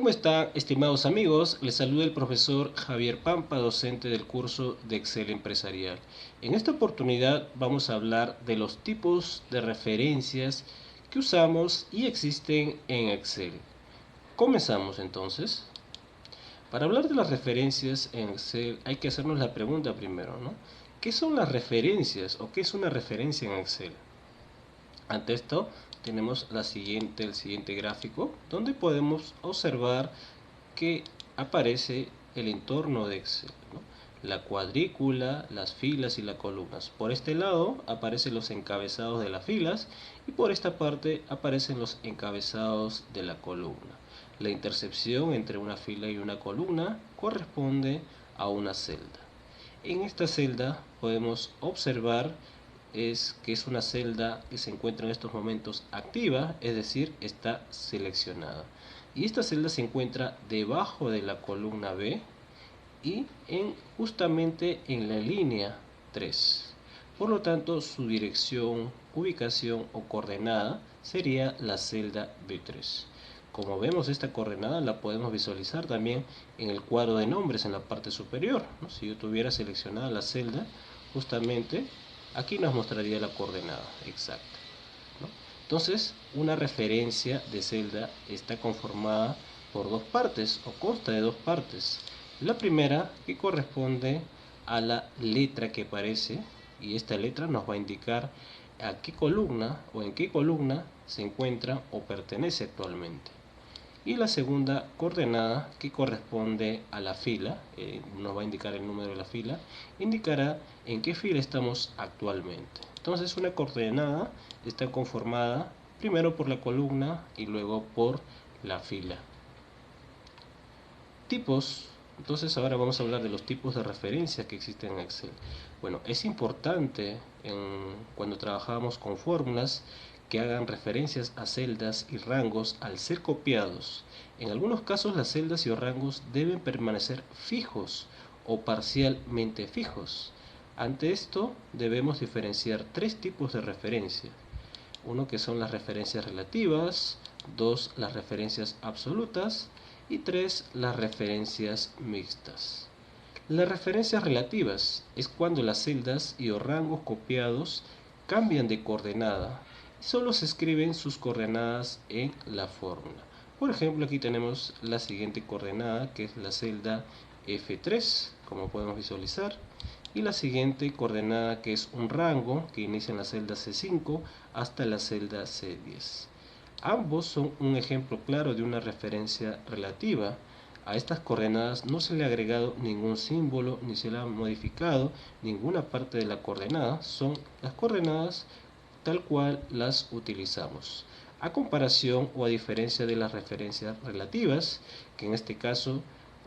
¿Cómo están, estimados amigos? Les saluda el profesor Javier Pampa, docente del curso de Excel Empresarial. En esta oportunidad vamos a hablar de los tipos de referencias que usamos y existen en Excel. Comenzamos entonces. Para hablar de las referencias en Excel hay que hacernos la pregunta primero, ¿no? ¿Qué son las referencias o qué es una referencia en Excel? Ante esto tenemos el siguiente gráfico donde podemos observar que aparece el entorno de Excel, ¿no? La cuadrícula, las filas y las columnas. Por este lado aparecen los encabezados de las filas y por esta parte aparecen los encabezados de la columna. La intersección entre una fila y una columna corresponde a una celda. En esta celda podemos observar que es una celda que se encuentra en estos momentos activa, es decir, está seleccionada. Y esta celda se encuentra debajo de la columna B y justamente en la línea 3. Por lo tanto, su dirección, ubicación o coordenada sería la celda B3. Como vemos, esta coordenada la podemos visualizar también en el cuadro de nombres en la parte superior, ¿no? Si yo tuviera seleccionada la celda, justamente aquí nos mostraría la coordenada exacta, ¿no? Entonces, una referencia de celda está conformada por dos partes o consta de dos partes. La primera que corresponde a la letra que aparece y esta letra nos va a indicar a qué columna o en qué columna se encuentra o pertenece actualmente. Y la segunda coordenada que corresponde a la fila, nos va a indicar el número de la fila, indicará en qué fila estamos actualmente. Entonces una coordenada está conformada primero por la columna y luego por la fila. Tipos. Entonces ahora vamos a hablar de los tipos de referencia que existen en Excel. Bueno, es importante cuando trabajamos con fórmulas que hagan referencias a celdas y rangos al ser copiados. En algunos casos las celdas y rangos deben permanecer fijos o parcialmente fijos. Ante esto debemos diferenciar tres tipos de referencia. Uno que son las referencias relativas, dos las referencias absolutas y tres las referencias mixtas. Las referencias relativas es cuando las celdas y o rangos copiados cambian de coordenada y solo se escriben sus coordenadas en la fórmula. Por ejemplo, aquí tenemos la siguiente coordenada que es la celda F3, como podemos visualizar, y la siguiente coordenada que es un rango que inicia en la celda C5 hasta la celda C10. Ambos son un ejemplo claro de una referencia relativa. A estas coordenadas no se le ha agregado ningún símbolo ni se le ha modificado ninguna parte de la coordenada. Son las coordenadas tal cual las utilizamos. A comparación o a diferencia de las referencias relativas, que en este caso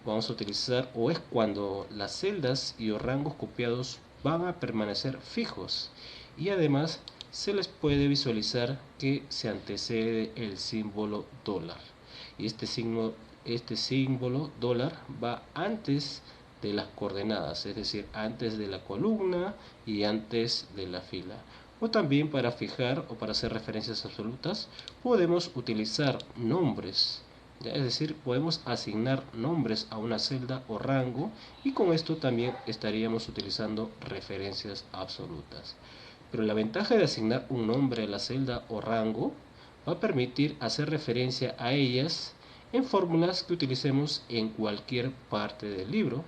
vamos a utilizar o es cuando las celdas y o rangos copiados van a permanecer fijos y además se les puede visualizar que se antecede el símbolo dólar y este símbolo dólar va antes de las coordenadas, es decir, antes de la columna y antes de la fila. O también para fijar o para hacer referencias absolutas podemos utilizar nombres. Es decir, podemos asignar nombres a una celda o rango y con esto también estaríamos utilizando referencias absolutas. Pero la ventaja de asignar un nombre a la celda o rango va a permitir hacer referencia a ellas en fórmulas que utilicemos en cualquier parte del libro.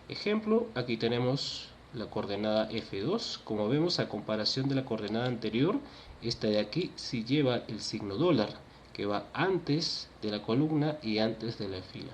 Ejemplo, aquí tenemos la coordenada F2. Como vemos, a comparación de la coordenada anterior, esta de aquí sí lleva el signo dólar, que va antes de la columna y antes de la fila.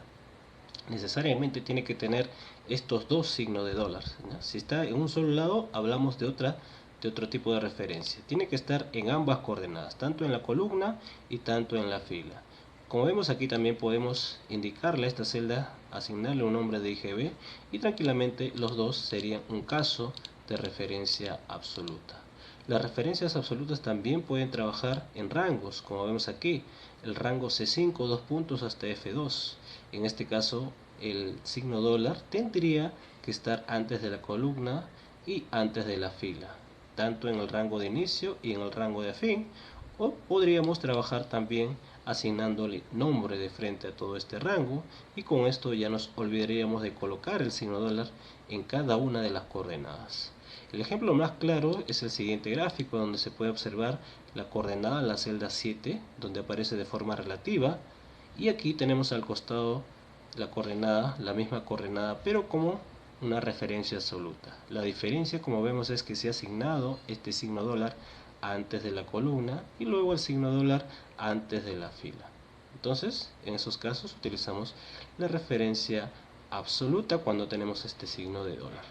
Necesariamente tiene que tener estos dos signos de dólar, ¿no? Si está en un solo lado, hablamos de otro tipo de referencia. Tiene que estar en ambas coordenadas, tanto en la columna y tanto en la fila. Como vemos aquí también podemos indicarle a esta celda, asignarle un nombre de IGB y tranquilamente los dos serían un caso de referencia absoluta. Las referencias absolutas también pueden trabajar en rangos, como vemos aquí, el rango C5, 2 puntos hasta F2. En este caso, el signo dólar tendría que estar antes de la columna y antes de la fila, tanto en el rango de inicio y en el rango de fin, O podríamos trabajar también asignándole nombre de frente a todo este rango, y con esto ya nos olvidaríamos de colocar el signo dólar en cada una de las coordenadas. El ejemplo más claro es el siguiente gráfico, donde se puede observar la coordenada en la celda 7, donde aparece de forma relativa, y aquí tenemos al costado la coordenada, la misma coordenada, pero como una referencia absoluta. La diferencia, como vemos, es que se ha asignado este signo dólar antes de la columna y luego el signo dólar antes de la fila. Entonces, en esos casos utilizamos la referencia absoluta cuando tenemos este signo de dólar.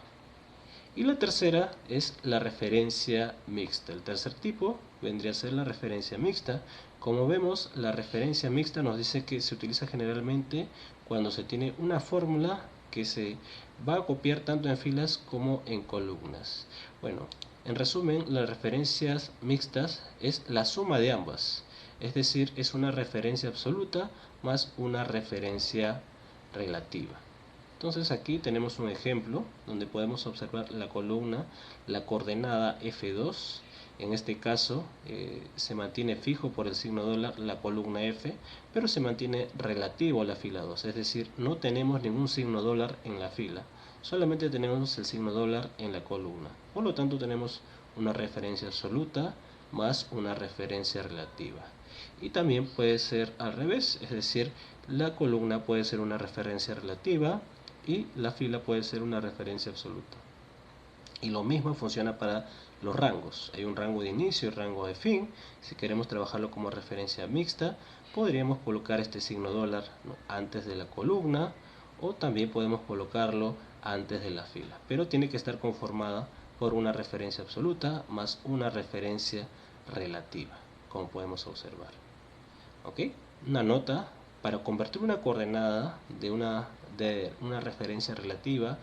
Y la tercera es la referencia mixta. El tercer tipo vendría a ser la referencia mixta. Como vemos, la referencia mixta nos dice que se utiliza generalmente cuando se tiene una fórmula que se va a copiar tanto en filas como en columnas. Bueno, en resumen, las referencias mixtas es la suma de ambas. Es decir, es una referencia absoluta más una referencia relativa. Entonces aquí tenemos un ejemplo donde podemos observar la columna, la coordenada F2. En este caso se mantiene fijo por el signo dólar la columna F, pero se mantiene relativo a la fila 2. Es decir, no tenemos ningún signo dólar en la fila, solamente tenemos el signo dólar en la columna. Por lo tanto tenemos una referencia absoluta más una referencia relativa. Y también puede ser al revés, es decir, la columna puede ser una referencia relativa y la fila puede ser una referencia absoluta. Y lo mismo funciona para los rangos. Hay un rango de inicio y rango de fin. Si queremos trabajarlo como referencia mixta, podríamos colocar este signo dólar, ¿no?, antes de la columna, o también podemos colocarlo antes de la fila. Pero tiene que estar conformada por una referencia absoluta más una referencia relativa, como podemos observar. ¿Ok? Una nota: para convertir una coordenada de una referencia relativa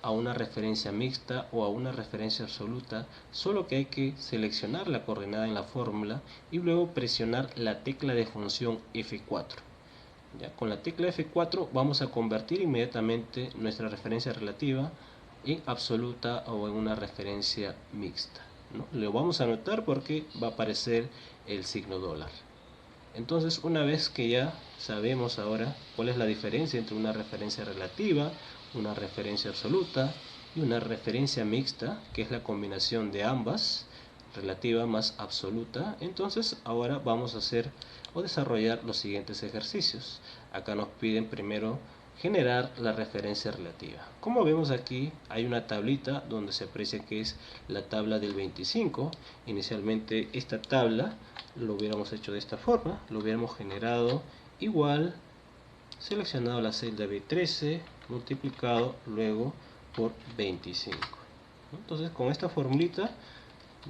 a una referencia mixta o a una referencia absoluta, solo que hay que seleccionar la coordenada en la fórmula y luego presionar la tecla de función F4. ¿Ya? Con la tecla F4 vamos a convertir inmediatamente nuestra referencia relativa en absoluta o en una referencia mixta, ¿no? Lo vamos a anotar porque va a aparecer el signo dólar. Entonces, una vez que ya sabemos ahora cuál es la diferencia entre una referencia relativa, una referencia absoluta y una referencia mixta, que es la combinación de ambas, relativa más absoluta, entonces ahora vamos a hacer o desarrollar los siguientes ejercicios. Acá nos piden primero generar la referencia relativa. Como vemos aquí hay una tablita donde se aprecia que es la tabla del 25. Inicialmente esta tabla lo hubiéramos hecho de esta forma, lo hubiéramos generado igual, seleccionado la celda B13, multiplicado luego por 25. Entonces con esta formulita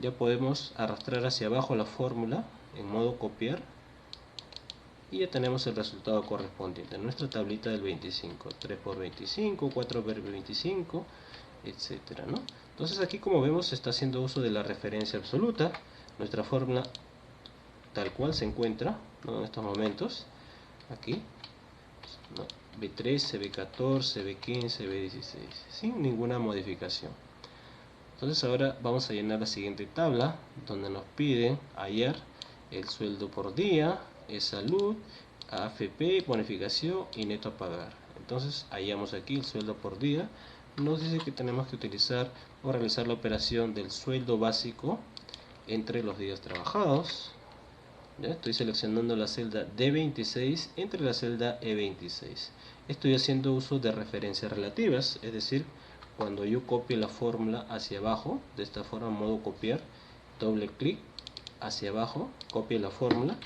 ya podemos arrastrar hacia abajo la fórmula en modo copiar y ya tenemos el resultado correspondiente, nuestra tablita del 25, 3 por 25, 4 por 25, etcétera, ¿no? Entonces aquí, como vemos, se está haciendo uso de la referencia absoluta. Nuestra fórmula tal cual se encuentra, ¿no?, en estos momentos, aquí, ¿no?, B13, B14, B15, B16, sin ninguna modificación. Entonces ahora vamos a llenar la siguiente tabla, donde nos piden hallar el sueldo por día, salud, AFP, bonificación y neto a pagar. Entonces hallamos aquí el sueldo por día. Nos dice que tenemos que utilizar o realizar la operación del sueldo básico entre los días trabajados. ¿Ya? Estoy seleccionando la celda D26 entre la celda E26. Estoy haciendo uso de referencias relativas, es decir, cuando yo copie la fórmula hacia abajo, de esta forma, modo copiar, doble clic hacia abajo, copie la fórmula,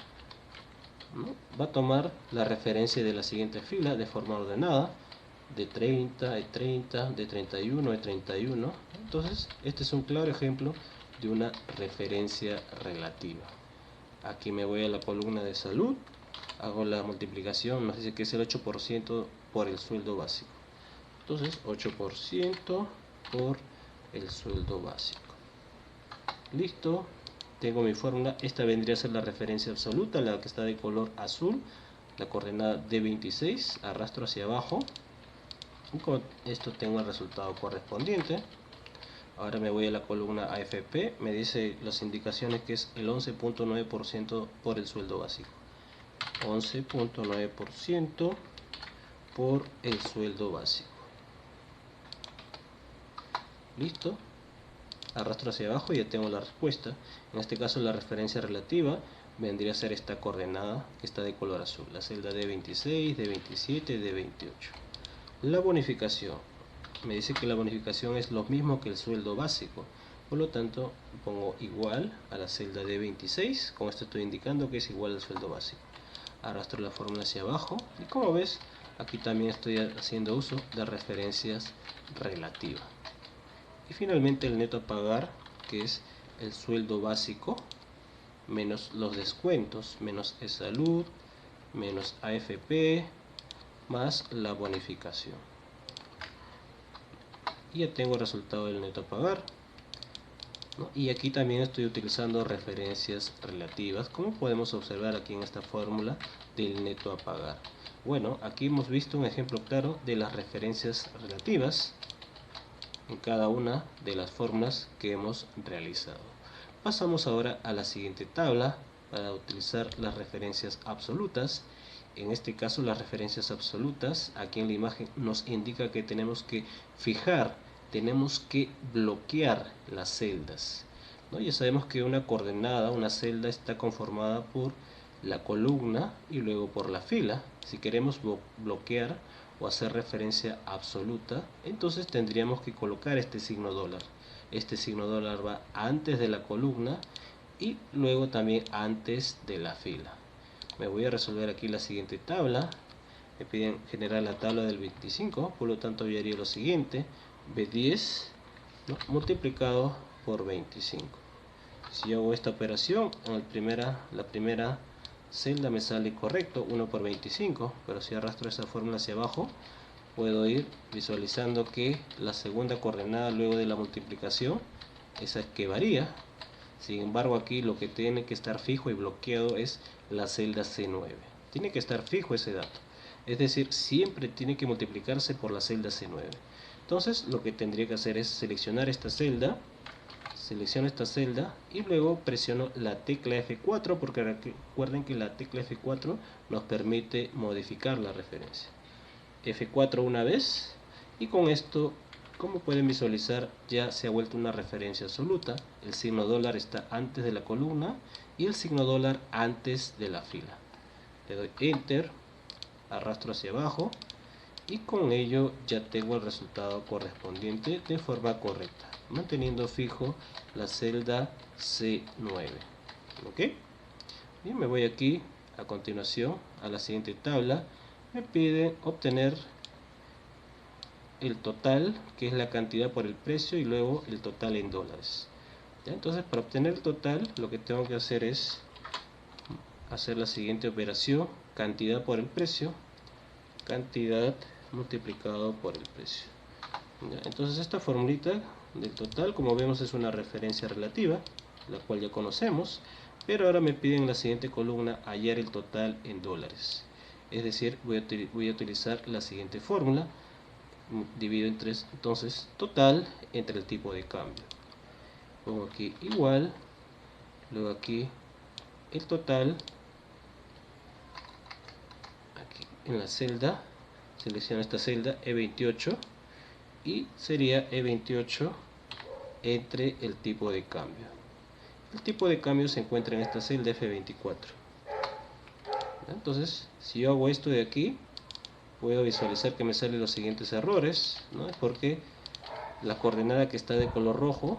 ¿no?, va a tomar la referencia de la siguiente fila de forma ordenada, de 30, de 30, de 31, de 31. Entonces, este es un claro ejemplo de una referencia relativa. Aquí me voy a la columna de salud, hago la multiplicación, nos dice que es el 8% por el sueldo básico. Entonces 8% por el sueldo básico. Listo, tengo mi fórmula. Esta vendría a ser la referencia absoluta, la que está de color azul, la coordenada D26, arrastro hacia abajo y con esto tengo el resultado correspondiente. Ahora me voy a la columna AFP, me dice las indicaciones que es el 11.9% por el sueldo básico. 11.9% por el sueldo básico. Listo. Arrastro hacia abajo y ya tengo la respuesta. En este caso la referencia relativa vendría a ser esta coordenada que está de color azul, la celda D26, D27, D28. La bonificación, me dice que la bonificación es lo mismo que el sueldo básico, por lo tanto pongo igual a la celda D26, con esto estoy indicando que es igual al sueldo básico. Arrastro la fórmula hacia abajo y como ves, aquí también estoy haciendo uso de referencias relativas. Y finalmente el neto a pagar, que es el sueldo básico menos los descuentos, menos e-salud, menos AFP, más la bonificación. Y ya tengo el resultado del neto a pagar, ¿no? Y aquí también estoy utilizando referencias relativas, como podemos observar aquí en esta fórmula del neto a pagar. Bueno, aquí hemos visto un ejemplo claro de las referencias relativas en cada una de las fórmulas que hemos realizado. Pasamos ahora a la siguiente tabla para utilizar las referencias absolutas. En este caso las referencias absolutas, aquí en la imagen nos indica que tenemos que fijar, tenemos que bloquear las celdas, ¿no? Ya sabemos que una coordenada, una celda está conformada por la columna y luego por la fila. Si queremos bloquear o hacer referencia absoluta, entonces tendríamos que colocar este signo dólar. Este signo dólar va antes de la columna y luego también antes de la fila. Me voy a resolver aquí la siguiente tabla. Me piden generar la tabla del 25, por lo tanto yo haría lo siguiente: B10, ¿no?, multiplicado por 25. Si yo hago esta operación, en la primera celda me sale correcto, 1 por 25, pero si arrastro esa fórmula hacia abajo, puedo ir visualizando que la segunda coordenada luego de la multiplicación, esa que varía. Sin embargo, aquí lo que tiene que estar fijo y bloqueado es la celda C9. Tiene que estar fijo ese dato. Es decir, siempre tiene que multiplicarse por la celda C9. Entonces, lo que tendría que hacer es seleccionar esta celda, selecciono esta celda y luego presiono la tecla F4, porque recuerden que la tecla F4 nos permite modificar la referencia. F4 una vez y con esto, como pueden visualizar, ya se ha vuelto una referencia absoluta. El signo dólar está antes de la columna y el signo dólar antes de la fila. Le doy Enter, arrastro hacia abajo y con ello ya tengo el resultado correspondiente de forma correcta, manteniendo fijo la celda C9. ¿Ok? Y me voy aquí a continuación a la siguiente tabla. Me pide obtener el total, que es la cantidad por el precio, y luego el total en dólares. ¿Ya? Entonces, para obtener el total, lo que tengo que hacer es hacer la siguiente operación: cantidad por el precio, cantidad multiplicado por el precio. ¿Ya? Entonces, esta formulita del total, como vemos, es una referencia relativa, la cual ya conocemos, pero ahora me piden en la siguiente columna hallar el total en dólares. Es decir, voy a utilizar la siguiente fórmula: divido en 3, entonces total entre el tipo de cambio. Pongo aquí igual, luego aquí el total, aquí en la celda, selecciono esta celda E28 y sería E28 entre el tipo de cambio. El tipo de cambio se encuentra en esta celda F24. Entonces, si yo hago esto de aquí, puedo visualizar que me salen los siguientes errores, ¿no? Porque la coordenada que está de color rojo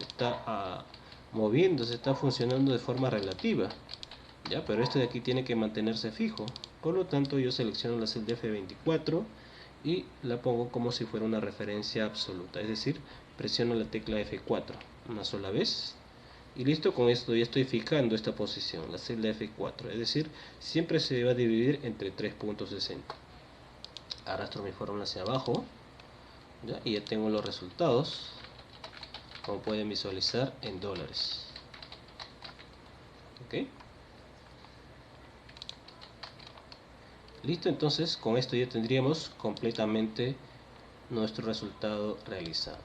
está moviéndose, está funcionando de forma relativa, ¿ya? Pero este de aquí tiene que mantenerse fijo. Por lo tanto, yo selecciono la celda F24 y la pongo como si fuera una referencia absoluta, es decir, presiono la tecla F4 una sola vez y listo. Con esto ya estoy fijando esta posición, la celda F4, es decir, siempre se va a dividir entre 3.60. Arrastro mi fórmula hacia abajo, ¿ya? Y ya tengo los resultados, como pueden visualizar, en dólares. ¿Ok? Listo, entonces con esto ya tendríamos completamente nuestro resultado realizado.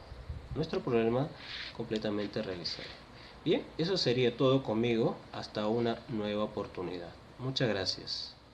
nuestro problema completamente realizado. Bien, eso sería todo conmigo. Hasta una nueva oportunidad. Muchas gracias.